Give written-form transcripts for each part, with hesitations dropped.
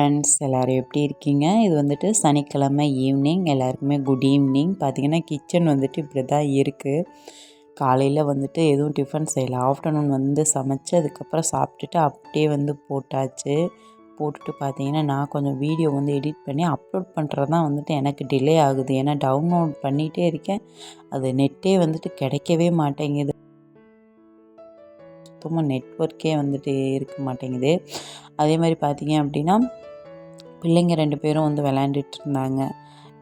Friends, எல்லோரும் எப்படி இருக்கீங்க? இது வந்துட்டு சனிக்கிழமை ஈவினிங், எல்லாருக்குமே குட் ஈவினிங். பார்த்திங்கன்னா கிச்சன் வந்துட்டு இப்படி தான் இருக்குது. காலையில் வந்துட்டு எதுவும் டிஃபன் செய்யலை. ஆஃப்டர்நூன் வந்து சமைச்சு அதுக்கப்புறம் சாப்பிட்டுட்டு அப்படியே வந்து போட்டாச்சு. போட்டுட்டு பார்த்திங்கன்னா நான் கொஞ்சம் வீடியோ வந்து எடிட் பண்ணி அப்லோட் பண்ணுறது தான் வந்துட்டு எனக்கு டிலே ஆகுது. ஏன்னா டவுன்லோட் பண்ணிகிட்டே இருக்கேன், அது நெட்டே வந்துட்டு கிடைக்கவே மாட்டேங்குது. சுத்தமாக நெட்வொர்க்கே வந்துட்டு இருக்க மாட்டேங்குது. அதே மாதிரி பார்த்திங்க அப்படின்னா பிள்ளைங்க 2 பேரும் வந்து விளையாண்டுட்டு இருந்தாங்க.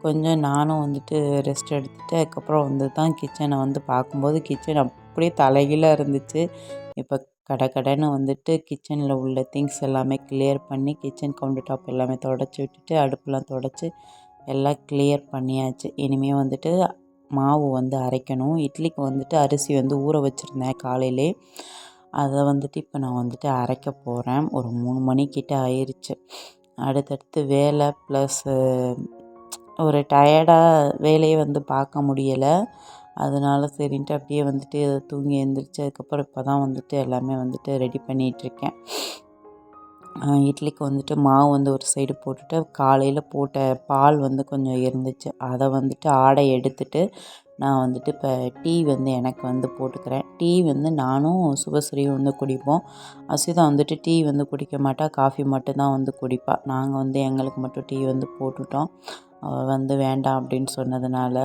கொஞ்சம் நானும் வந்துட்டு ரெஸ்ட் எடுத்துகிட்டு அதுக்கப்புறம் வந்து தான் கிச்சனை வந்து பார்க்கும்போது கிச்சன் அப்படியே தலைகீழாக இருந்துச்சு. இப்போ கடன்னு வந்துட்டு கிச்சனில் உள்ள திங்ஸ் எல்லாமே கிளியர் பண்ணி கிச்சன் கவுண்டர் டாப் எல்லாமே தொடச்சி விட்டுட்டு அடுப்பெலாம் தொடச்சி எல்லாம் கிளியர் பண்ணியாச்சு. இனிமேல் வந்துட்டு மாவு வந்து அரைக்கணும். இட்லிக்கு வந்துட்டு அரிசி வந்து ஊற வச்சுருந்தேன் காலையிலே. அதை வந்துட்டு இப்போ நான் வந்துட்டு அரைக்க போகிறேன். ஒரு 3 மணிக்கிட்ட ஆயிடுச்சு. அடுத்தடுத்து வேலை ப்ளஸ்ஸு ஒரு டயர்டாக வேலையை வந்து பார்க்க முடியலை. அதனால சரின்ட்டு அப்படியே வந்துட்டு தூங்கி எழுந்திரிச்சு அதுக்கப்புறம் இப்போ தான் வந்துட்டு எல்லாமே வந்துட்டு ரெடி பண்ணிகிட்ருக்கேன். இட்லிக்கு வந்துட்டு மாவு வந்து ஒரு சைடு போட்டுட்டு காலையில் போட்ட பால் வந்து கொஞ்சம் இருந்துச்சு. அதை வந்துட்டு ஆடை எடுத்துட்டு நான் வந்துட்டு இப்போ டீ வந்து எனக்கு வந்து போட்டுக்கிறேன். டீ வந்து நானும் சுபஸ்ரீயும் வந்து குடிப்போம். அஸ்விதா வந்துட்டு டீ வந்து குடிக்க மாட்டா, காஃபி மட்டும்தான் வந்து குடிப்பாள். நாங்கள் வந்து எங்களுக்கு மட்டும் டீ வந்து போட்டுட்டோம். அவள் வந்து வேண்டாம் அப்படின்னு சொன்னதுனால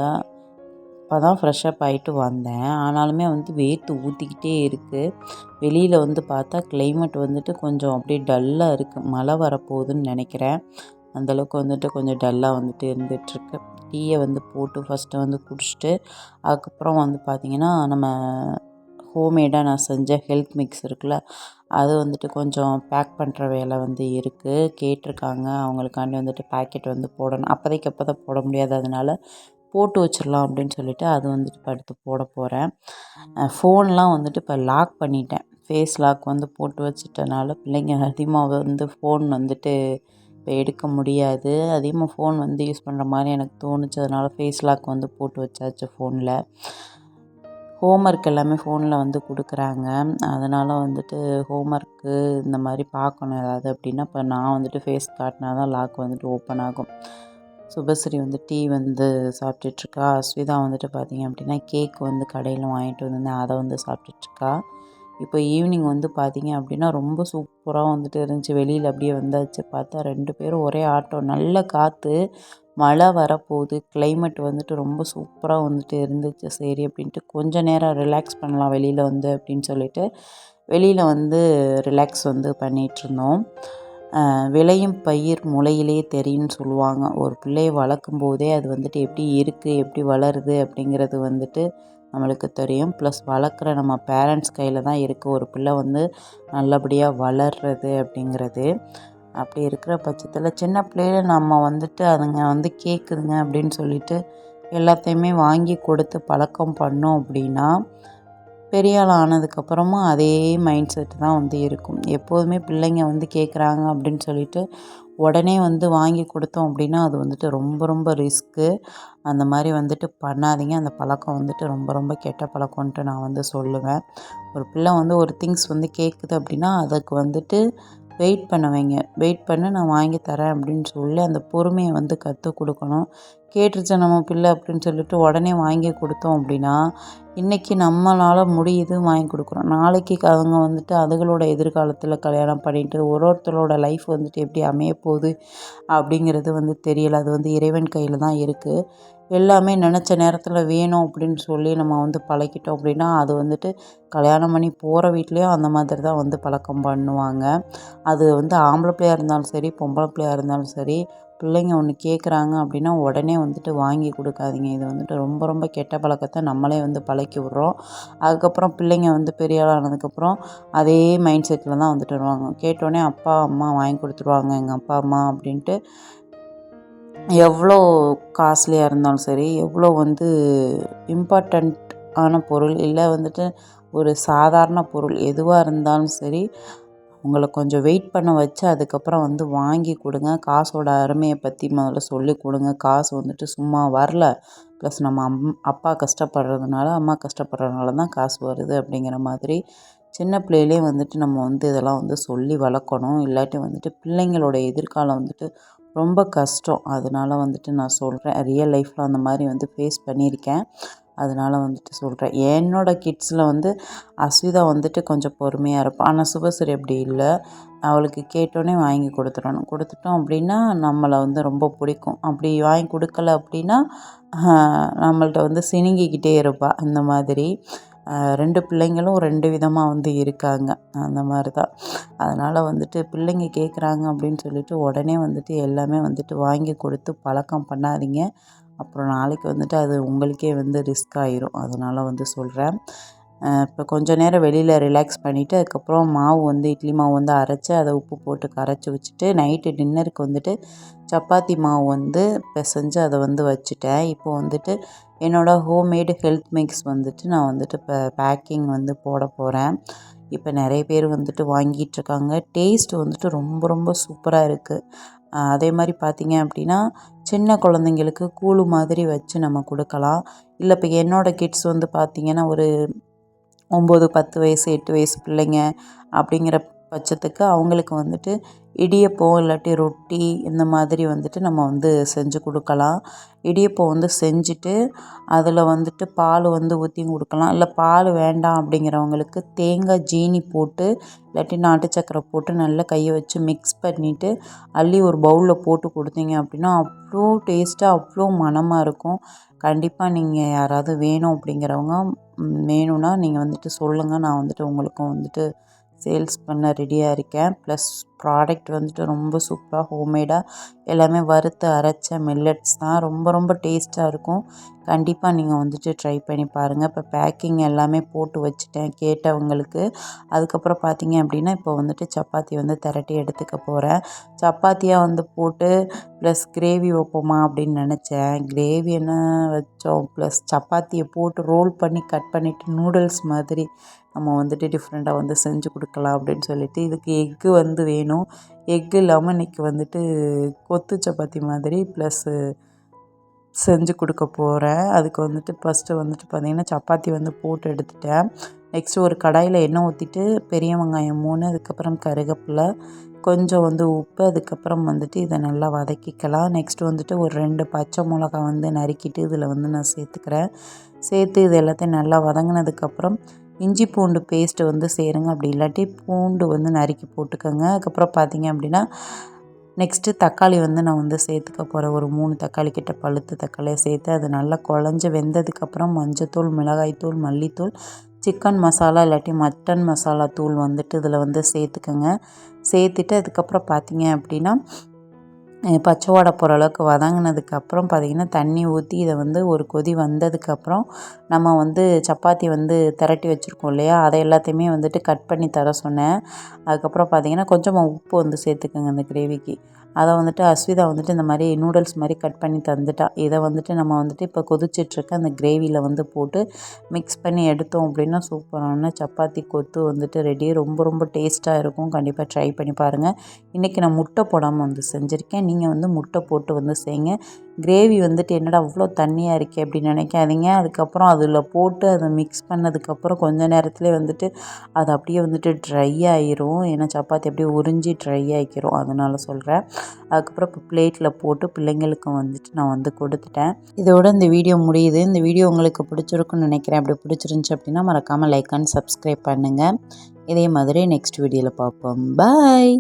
இப்போ தான் ஃப்ரெஷ்ஷப் ஆகிட்டு வந்தேன். ஆனாலுமே வந்து வேர்த்து ஊற்றிக்கிட்டே இருக்குது. வெளியில் வந்து பார்த்தா கிளைமேட் வந்துட்டு கொஞ்சம் அப்படியே டல்லாக இருக்குது. மழை வரப்போகுதுன்னு நினைக்கிறேன். அந்தளவுக்கு வந்துட்டு கொஞ்சம் டல்லாக வந்துட்டு இருந்துகிட்ருக்கு. டீயை வந்து போட்டு ஃபஸ்ட்டு வந்து குடிச்சிட்டு அதுக்கப்புறம் வந்து பார்த்திங்கன்னா நம்ம ஹோம்மேடாக நான் செஞ்ச ஹெல்த் மிக்ஸ் இருக்குல்ல, அது வந்துட்டு கொஞ்சம் பேக் பண்ணுற வேலை வந்து இருக்குது. கேட்டிருக்காங்க, அவங்களுக்காண்டி வந்துட்டு பேக்கெட் வந்து போடணும். அப்போதைக்கு அப்போ தான் போட முடியாது, அதனால் போட்டு வச்சிடலாம் அப்படின்னு சொல்லிவிட்டு அது வந்துட்டு இப்போ அடுத்து போட போகிறேன். ஃபோன்லாம் வந்துட்டு இப்போ லாக் பண்ணிட்டேன். ஃபேஸ் லாக் வந்து போட்டு வச்சிட்டனால பிள்ளைங்க அதிகமாக வந்து ஃபோன் வந்துட்டு இப்போ எடுக்க முடியாது. அதிகமாக ஃபோன் வந்து யூஸ் பண்ணுற மாதிரி எனக்கு தோணுச்சு. அதனால் ஃபேஸ் லாக் வந்து போட்டு வச்சாச்சு ஃபோனில். ஹோம்ஒர்க் எல்லாமே ஃபோனில் வந்து கொடுக்குறாங்க. அதனால் வந்துட்டு ஹோம்ஒர்க்கு இந்த மாதிரி பார்க்கணும் ஏதாவது அப்படின்னா இப்போ நான் வந்துட்டு ஃபேஸ் காட்டினா தான் லாக் வந்துட்டு ஓப்பன் ஆகும். சுபஸ்ரீ வந்து டீ வந்து சாப்பிட்டுட்ருக்கா. அஸ்விதா வந்துட்டு பார்த்திங்க அப்படின்னா கேக் வந்து கடையில் வாங்கிட்டு வந்திருந்தேன், அதை வந்து சாப்பிட்டுட்ருக்கா. இப்போ ஈவினிங் வந்து பார்த்திங்க அப்படின்னா ரொம்ப சூப்பராக வந்துட்டு இருந்துச்சு. வெளியில் அப்படியே வந்தாச்சு. பார்த்தா 2 பேரும் ஒரே ஆட்டம். நல்ல காற்று, மழை வரப்போகுது. கிளைமேட் வந்துட்டு ரொம்ப சூப்பராக வந்துட்டு இருந்துச்சு. சரி அப்படின்ட்டு கொஞ்சம் நேரம் ரிலாக்ஸ் பண்ணலாம் வெளியில் வந்து அப்படின்னு சொல்லிட்டு வெளியில் வந்து ரிலாக்ஸ் வந்து பண்ணிகிட்ருந்தோம். விளையும் பயிர் முளையிலே தெரியும்னு சொல்லுவாங்க. ஒரு பிள்ளையை வளர்க்கும் போதே அது வந்துட்டு எப்படி இருக்குது, எப்படி வளருது அப்படிங்கிறது வந்துட்டு நம்மளுக்கு தெரியும். ப்ளஸ் வளர்க்குற நம்ம பேரண்ட்ஸ் கையில் தான் இருக்குது ஒரு பிள்ளை வந்து நல்லபடியாக வளர்றது அப்படிங்கிறது. அப்படி இருக்கிற பட்சத்தில் சின்ன பிள்ளையில நம்ம வந்துட்டு அதுங்க வந்து கேட்குதுங்க அப்படின்னு சொல்லிட்டு எல்லாத்தையுமே வாங்கி கொடுத்து பழக்கம் பண்ணோம் அப்படின்னா பெரிய ஆள் ஆனதுக்கப்புறமும் அதே மைண்ட் செட் தான் வந்து இருக்கும். எப்போதுமே பிள்ளைங்க வந்து கேட்குறாங்க அப்படின்னு சொல்லிட்டு உடனே வந்து வாங்கி கொடுத்தோம் அப்படின்னா அது வந்துட்டு ரொம்ப ரொம்ப ரிஸ்க்கு. அந்த மாதிரி வந்துட்டு பண்ணாதீங்க. அந்த பழக்கம் வந்துட்டு ரொம்ப ரொம்ப கெட்ட பழக்கம்ன்ட்டு நான் வந்து சொல்லுவேன். ஒரு பிள்ளை வந்து ஒரு திங்ஸ் வந்து கேட்குது அப்படின்னா அதுக்கு வந்துட்டு வெயிட் பண்ண வைங்க. வெயிட் பண்ணி நான் வாங்கி தரேன் அப்படின்னு சொல்லி அந்த பொறுமையை வந்து கற்றுக் கொடுக்கணும். கேட்டுருச்சு நம்ம பிள்ளை அப்படின்னு சொல்லிட்டு உடனே வாங்கி கொடுத்தோம் அப்படின்னா இன்றைக்கி நம்மளால் முடியுது வாங்கி கொடுக்குறோம். நாளைக்கு அவங்க வந்துட்டு அதுகளோட எதிர்காலத்தில் கல்யாணம் பண்ணிட்டு ஒருத்தரோட லைஃப் வந்துட்டு எப்படி அமையப்போகுது அப்படிங்கிறது வந்து தெரியலை. அது வந்து இறைவன் கையில் தான் இருக்குது. எல்லாமே நினச்ச நேரத்தில் வேணும் அப்படின்னு சொல்லி நம்ம வந்து பழக்கிட்டோம் அப்படின்னா அது வந்துட்டு கல்யாணம் பண்ணி போகிற வீட்லேயும் அந்த மாதிரி தான் வந்து பழக்கம் பண்ணுவாங்க. அது வந்து ஆம்பளை பிள்ளையாக இருந்தாலும் சரி, பொம்பளை பிள்ளையாக இருந்தாலும் சரி, பிள்ளைங்க ஒன்று கேட்குறாங்க அப்படின்னா உடனே வந்துட்டு வாங்கி கொடுக்காதீங்க. இது வந்துட்டு ரொம்ப ரொம்ப கெட்ட பழக்கத்தை நம்மளே வந்து பழக்கி விட்றோம். அதுக்கப்புறம் பிள்ளைங்க வந்து பெரிய ஆள் ஆனதுக்கப்புறம் அதே மைண்ட் செட்டில் தான் வந்துட்டு வருவாங்க. கேட்டோடனே அப்பா அம்மா வாங்கி கொடுத்துருவாங்க எங்கள் அப்பா அம்மா அப்படின்ட்டு. எவ்வளோ காஸ்ட்லியாக இருந்தாலும் சரி, எவ்வளோ வந்து இம்பார்ட்டண்ட் ஆன பொருள் இல்லை வந்துட்டு ஒரு சாதாரண பொருள் எதுவாக இருந்தாலும் சரி, உங்களை கொஞ்சம் வெயிட் பண்ண வச்சு அதுக்கப்புறம் வந்து வாங்கி கொடுங்க. காசோட அருமையை பற்றி முதல்ல சொல்லி கொடுங்க. காசு வந்துட்டு சும்மா வரல. ப்ளஸ் நம்ம அப்பா கஷ்டப்படுறதுனால அம்மா கஷ்டப்படுறதுனால தான் காசு வருது அப்படிங்கிற மாதிரி சின்ன பிள்ளையிலே வந்துட்டு நம்ம வந்து இதெல்லாம் வந்து சொல்லி வளர்க்கணும். இல்லாட்டி வந்துட்டு பிள்ளைங்களோட எதிர்காலம் வந்துட்டு ரொம்ப கஷ்டம். அதனால வந்துட்டு நான் சொல்கிறேன். ரியல் லைஃப்பில் அந்த மாதிரி வந்து ஃபேஸ் பண்ணியிருக்கேன். அதனால வந்துட்டு சொல்கிறேன். என்னோடய கிட்ஸில் வந்து அஸ்விதா வந்துட்டு கொஞ்சம் பொறுமையாக இருப்பாள். ஆனால் சுபஸ்ரீ அப்படி இல்லை. அவளுக்கு கேட்டோன்னே வாங்கி கொடுத்துடணும். கொடுத்துட்டோம் அப்படின்னா நம்மளை வந்து ரொம்ப பிடிக்கும். அப்படி வாங்கி கொடுக்கல அப்படின்னா நம்மள்ட்ட வந்து சினுங்கிக்கிட்டே இருப்பாள். அந்த மாதிரி 2 பிள்ளைங்களும் 2 விதமாக வந்து இருக்காங்க. அந்த மாதிரி தான். அதனால் வந்துட்டு பிள்ளைங்க கேட்குறாங்க அப்படின்னு சொல்லிட்டு உடனே வந்துட்டு எல்லாமே வந்துட்டு வாங்கி கொடுத்து பழக்கம் பண்ணாதீங்க. அப்புறம் நாளைக்கு வந்துட்டு அது உங்களுக்கே வந்து ரிஸ்க் ஆயிரும். அதனால் வந்து சொல்கிறேன். இப்போ கொஞ்சம் நேரம் வெளியில் ரிலாக்ஸ் பண்ணிவிட்டு அதுக்கப்புறம் மாவு வந்து இட்லி மாவு வந்து அரைச்சி அதை உப்பு போட்டு கரைச்சி வச்சுட்டு நைட்டு டின்னருக்கு வந்துட்டு சப்பாத்தி மாவு வந்து பிசைஞ்சு அதை வந்து வச்சுட்டேன். இப்போ வந்துட்டு என்னோடய ஹோம்மேடு ஹெல்த் மிக்ஸ் வந்துட்டு நான் வந்துட்டு இப்போ பேக்கிங் வந்து போட போகிறேன். இப்போ நிறைய பேர் வந்துட்டு வாங்கிட்டுருக்காங்க. டேஸ்ட் வந்துட்டு ரொம்ப ரொம்ப சூப்பராக இருக்குது. அதே மாதிரி பார்த்திங்க அப்படின்னா சின்ன குழந்தைங்களுக்கு கூழு மாதிரி வச்சு நம்ம கொடுக்கலாம். இல்லை இப்போ என்னோடய கிட்ஸ் வந்து பார்த்திங்கன்னா ஒரு 9, 10 வயசு 8 வயசு பிள்ளைங்க அப்படிங்கிற பட்சத்துக்கு அவங்களுக்கு வந்துட்டு இடியப்பம் இல்லாட்டி ரொட்டி இந்த மாதிரி வந்துட்டு நம்ம வந்து செஞ்சு கொடுக்கலாம். இடியப்பம் வந்து செஞ்சுட்டு அதில் வந்துட்டு பால் வந்து ஊற்றியும் கொடுக்கலாம். இல்லை பால் வேண்டாம் அப்படிங்கிறவங்களுக்கு தேங்காய் ஜீனி போட்டு இல்லாட்டி நாட்டு சக்கரை போட்டு நல்லா கையை வச்சு மிக்ஸ் பண்ணிவிட்டு அள்ளி ஒரு பவுலில் போட்டு கொடுத்தீங்க அப்படின்னா அவ்வளோ டேஸ்ட்டாக அவ்வளோ மணமாக இருக்கும். கண்டிப்பாக நீங்கள் யாராவது வேணும் அப்படிங்கிறவங்க வேணும்னா நீங்கள் வந்துட்டு சொல்லுங்கள். நான் வந்துட்டு உங்களுக்கும் வந்துட்டு சேல்ஸ் பண்ண ரெடியாக இருக்கேன். ப்ளஸ் ப்ராடக்ட் வந்துட்டு ரொம்ப சூப்பராக ஹோம்மேடாக எல்லாமே வறுத்து அரைச்ச மில்லட்ஸ் தான். ரொம்ப ரொம்ப டேஸ்ட்டாக இருக்கும். கண்டிப்பாக நீங்கள் வந்துட்டு ட்ரை பண்ணி பாருங்கள். இப்போ பேக்கிங் எல்லாமே போட்டு வச்சுட்டேன் கேட்டவங்களுக்கு. அதுக்கப்புறம் பார்த்தீங்க அப்படின்னா இப்போ வந்துட்டு சப்பாத்தி வந்து திரட்டி எடுத்துக்க போகிறேன். சப்பாத்தியாக வந்து போட்டு ப்ளஸ் கிரேவி வைப்போமா அப்படின்னு நினச்சேன். கிரேவி என்ன வச்சோம், ப்ளஸ் சப்பாத்தியை போட்டு ரோல் பண்ணி கட் பண்ணிவிட்டு நூடுல்ஸ் மாதிரி நம்ம வந்துட்டு டிஃப்ரெண்ட்டாக வந்து செஞ்சு கொடுக்கலாம் அப்படின்னு சொல்லிட்டு இதுக்கு எக்கு வந்து வேணும். எக்கு இல்லாமல் இன்றைக்கி வந்துட்டு கொத்து சப்பாத்தி மாதிரி ப்ளஸ்ஸு செஞ்சு கொடுக்க போகிறேன். அதுக்கு வந்துட்டு ஃபஸ்ட்டு வந்துட்டு பார்த்திங்கன்னா சப்பாத்தி வந்து போட்டு எடுத்துட்டேன். நெக்ஸ்ட்டு ஒரு கடாயில் எண்ணெய் ஊற்றிட்டு பெரிய வெங்காயம் 3, அதுக்கப்புறம் கருவேப்பிலை, கொஞ்சம் வந்து உப்பு, அதுக்கப்புறம் வந்துட்டு இதை நல்லா வதக்கிக்கலாம். நெக்ஸ்ட்டு வந்துட்டு ஒரு 2 பச்சை மிளகா வந்து நறுக்கிட்டு இதில் வந்து நான் சேர்த்துக்கிறேன். சேர்த்து இது எல்லாத்தையும் நல்லா வதங்கினதுக்கப்புறம் இஞ்சி பூண்டு பேஸ்ட்டு வந்து சேருங்க. அப்படி இல்லாட்டி பூண்டு வந்து நறுக்கி போட்டுக்கோங்க. அதுக்கப்புறம் பார்த்திங்க அப்படின்னா நெக்ஸ்ட்டு தக்காளி வந்து நான் வந்து சேர்த்துக்க போகிறேன். ஒரு 3 தக்காளி கிட்ட பழுத்த தக்காளியை சேர்த்து அது நல்லா குழஞ்சி வெந்ததுக்கப்புறம் மஞ்சத்தூள், மிளகாய்த்தூள், மல்லித்தூள், சிக்கன் மசாலா இல்லாட்டி மட்டன் மசாலா தூள் வந்துட்டு இதில் வந்து சேர்த்துக்கோங்க. சேர்த்துட்டு அதுக்கப்புறம் பார்த்திங்க அப்படின்னா பச்சை வாடை போகிற அளவுக்கு வதங்கினதுக்கப்புறம் பார்த்திங்கன்னா தண்ணி ஊற்றி இதை வந்து ஒரு கொதி வந்ததுக்கப்புறம் நம்ம வந்து சப்பாத்தி வந்து திரட்டி வச்சுருக்கோம் இல்லையா, அதை எல்லாத்தையுமே வந்துட்டு கட் பண்ணி தர சொன்னேன். அதுக்கப்புறம் பார்த்திங்கன்னா கொஞ்சமாக உப்பு வந்து சேர்த்துக்கோங்க அந்த கிரேவிக்கு. அதை வந்துட்டு அஸ்விதா வந்துட்டு இந்த மாதிரி நூடுல்ஸ் மாதிரி கட் பண்ணி தந்துட்டா. இதை வந்துட்டு நம்ம வந்துட்டு இப்போ கொதிச்சிட்ருக்க அந்த கிரேவியில் வந்து போட்டு மிக்ஸ் பண்ணி எடுத்தோம் அப்படின்னா சூப்பரான சப்பாத்தி கொத்து வந்துட்டு ரெடி. ரொம்ப ரொம்ப டேஸ்ட்டாக இருக்கும். கண்டிப்பாக ட்ரை பண்ணி பாருங்கள். இன்றைக்கி நான் முட்டை போடாமல் வந்து செஞ்சுருக்கேன். நீங்கள் வந்து முட்டை போட்டு வந்து செய்யுங்க. கிரேவி வந்துட்டு என்னடா அவ்வளோ தண்ணியாக இருக்கே அப்படின்னு நினைக்காதீங்க. அதுக்கப்புறம் அதில் போட்டு அதை மிக்ஸ் பண்ணதுக்கப்புறம் கொஞ்ச நேரத்துலேயே வந்துட்டு அது அப்படியே வந்துட்டு ட்ரை ஆயிரும். ஏன்னா சப்பாத்தி அப்படியே உறிஞ்சி ட்ரை ஆக்கிரும். அதனால சொல்கிறேன். அதுக்கப்புறம் இப்போ பிளேட்டில் போட்டு பிள்ளைங்களுக்கு வந்துட்டு நான் வந்து கொடுத்துட்டேன். இதோட இந்த வீடியோ முடியுது. இந்த வீடியோ உங்களுக்கு பிடிச்சிருக்குன்னு நினைக்கிறேன். அப்படி பிடிச்சிருந்துச்சி அப்படின்னா மறக்காமல் லைக் அண்ட் சப்ஸ்கிரைப் பண்ணுங்கள். இதே மாதிரி நெக்ஸ்ட் வீடியோவில் பார்ப்போம். பாய்.